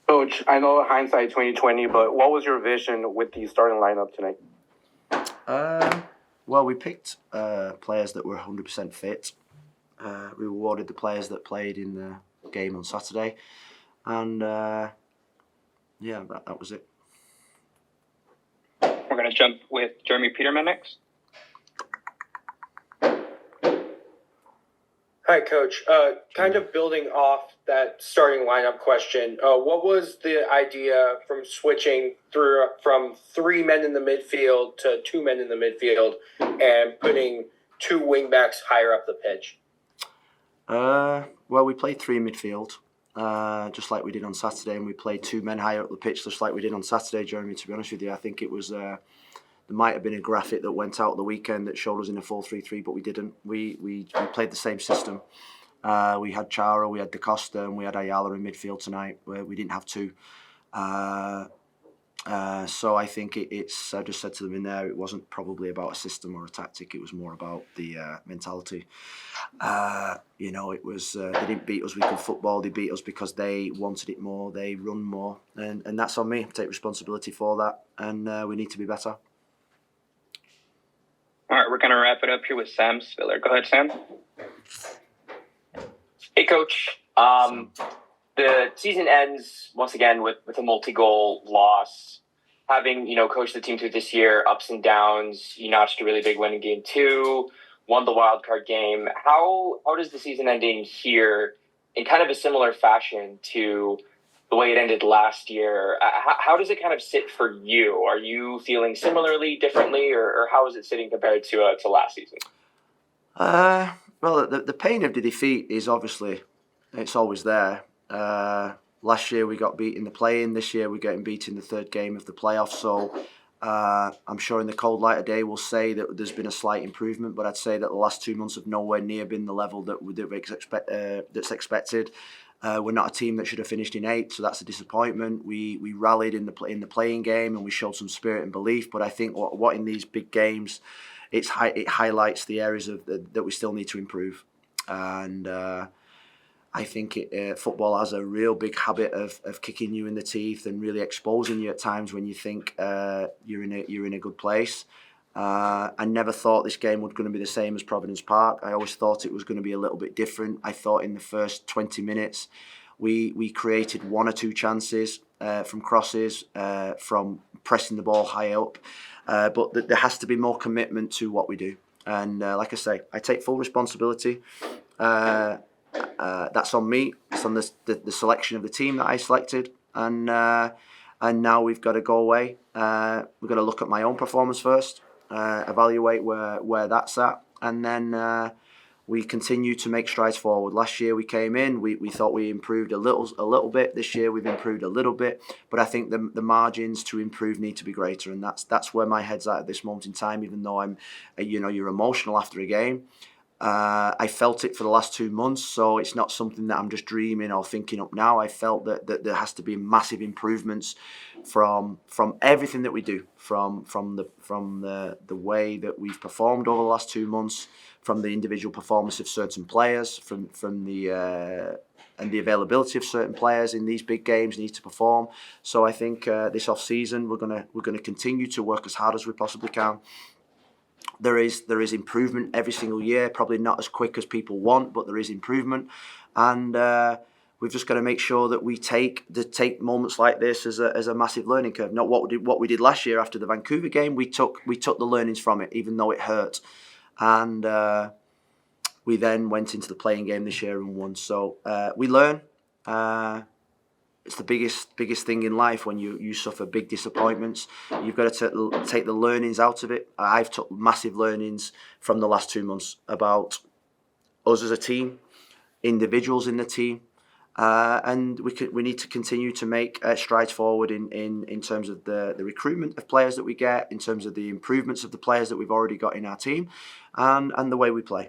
Coach, I know hindsight 2020, but what was your vision with the starting lineup tonight? Well, we picked players that were 100% fit. We rewarded the players that played in the game on Saturday, and that was it. We're going to jump with Jeremy Peterman next. Hi, Coach. Kind of building off that starting lineup question, what was the idea from switching from 3 men in the midfield to 2 men in the midfield and putting 2 wingbacks higher up the pitch? Well, we played 3 in midfield, just like we did on Saturday, and we played 2 men higher up the pitch, just like we did on Saturday, Jeremy, to be honest with you. I think it was... there might have been a graphic that went out the weekend that showed us in a 4-3-3, but we didn't. We played the same system. We had Chara, we had Da Costa, and we had Ayala in midfield tonight. Where we didn't have 2. So I think it's. I just said to them in there, it wasn't probably about a system or a tactic. It was more about the mentality. It was. They didn't beat us with good football. They beat us because they wanted it more. They run more, and that's on me. I take responsibility for that, and we need to be better. All right, we're going to wrap it up here with Sam Spiller. Go ahead, Sam. Hey, Coach. The season ends, once again, with a multi-goal loss. Having, coached the team through this year, ups and downs, you notched a really big win in Game 2, won the wild card game. How does the season ending here, in kind of a similar fashion to the way it ended last year, how does it kind of sit for you? Are you feeling similarly, differently, or how is it sitting compared to last season? Well, the pain of the defeat is obviously, it's always there. Last year we got beat in the play-in. This year we're getting beat in the 3rd game of the playoffs. So I'm sure in the cold light of day we'll say that there's been a slight improvement, but I'd say that the last 2 months have nowhere near been the level that's expected. We're not a team that should have finished in 8th, so that's a disappointment. We rallied in the playing game and we showed some spirit and belief. But I think what in these big games, it highlights the areas that we still need to improve. And I think football has a real big habit of kicking you in the teeth and really exposing you at times when you think you're in a good place. I never thought this game was going to be the same as Providence Park. I always thought it was going to be a little bit different. I thought in the first 20 minutes we created 1 or 2 chances from crosses, from pressing the ball high up. But there has to be more commitment to what we do. And like I say, I take full responsibility. That's on me. It's on the selection of the team that I selected. And now we've got to go away. We've got to look at my own performance first. Evaluate where that's at, and then we continue to make strides forward. Last year we came in, we thought we improved a little bit. This year we've improved a little bit, but I think the margins to improve need to be greater, and that's where my head's at this moment in time. Even though I'm, you're emotional after a game. I felt it for the last 2 months, so it's not something that I'm just dreaming or thinking up now. I felt that there has to be massive improvements from everything that we do, from the way that we've performed over the last 2 months, from the individual performance of certain players, from the and the availability of certain players in these big games needs to perform. So I think this off season we're gonna continue to work as hard as we possibly can. There is improvement every single year, probably not as quick as people want, but there is improvement, and we've just got to make sure that we take moments like this as a massive learning curve. Not what we did last year after the Vancouver game. We took the learnings from it, even though it hurt, and we then went into the playing game this year and won. So we learn. It's the biggest thing in life when you suffer big disappointments. You've got to take the learnings out of it. I've took massive learnings from the last 2 months about us as a team, individuals in the team, and we need to continue to make strides forward in terms of the recruitment of players that we get, in terms of the improvements of the players that we've already got in our team, and the way we play.